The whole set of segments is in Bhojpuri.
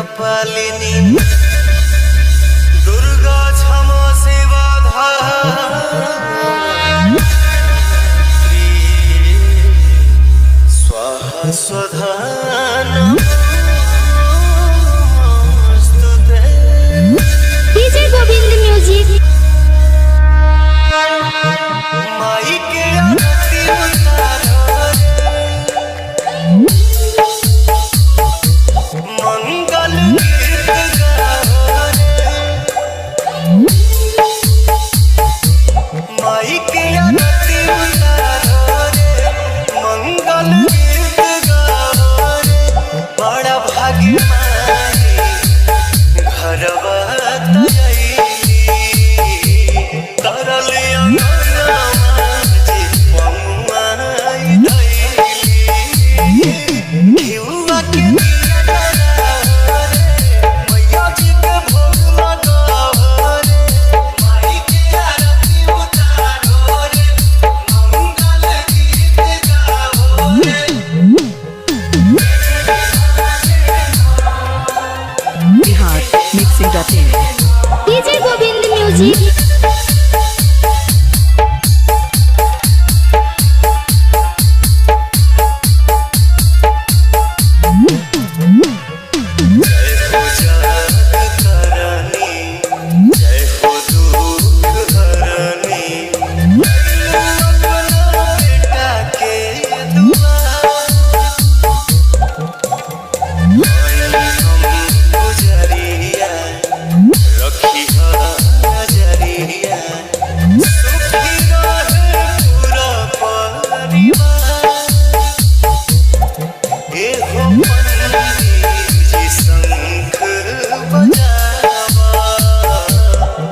कपालिनी दुर्गा क्षमा सेवा धात्री स्वाहा स्वधा नमोस्तुते। डीजे गोविंद म्यूजिक माई के आरती उतारो मंगल गीत गाओ माई के आरती उतारो मंगल गीत गाओ बड़ा भाग्य माई घरवा तजैली तरल Mixing.in डीजे गोविंद म्यूजिक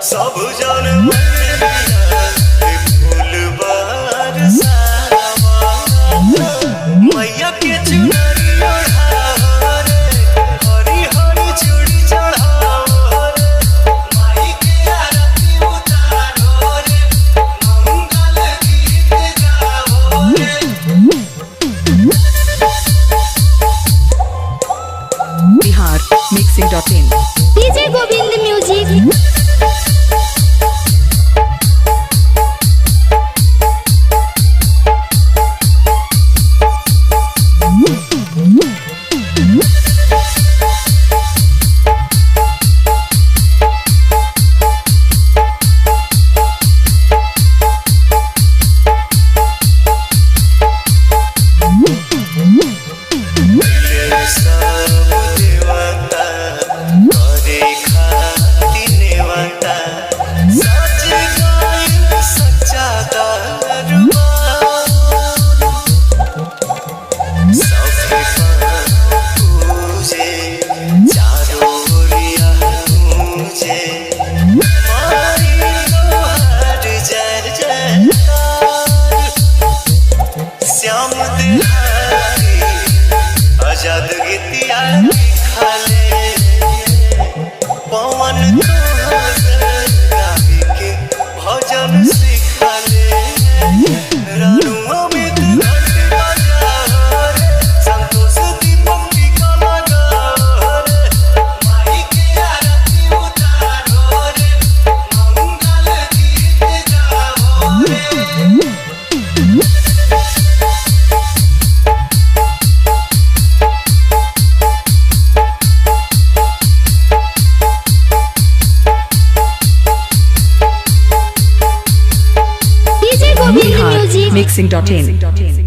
सब जन फूल बरसावा मैया के चुनरी ओढ़ाओ रे हरी हरी चूड़ी चढ़ाओ रे माई के आरती उतारो रे मंगल गीत गाओ रे। Bihar Mixing.in DJ Govind music Shyam देहाती आजाद गीतिया खाले पवन गावी के भजन सिखाले रानुआ में घंट बजाओ रे संतोष दीपक टीका लगाओ रे माई के आरती उतारो रे मंगल गीत गाओ रे। DJ Govind music Mixing.in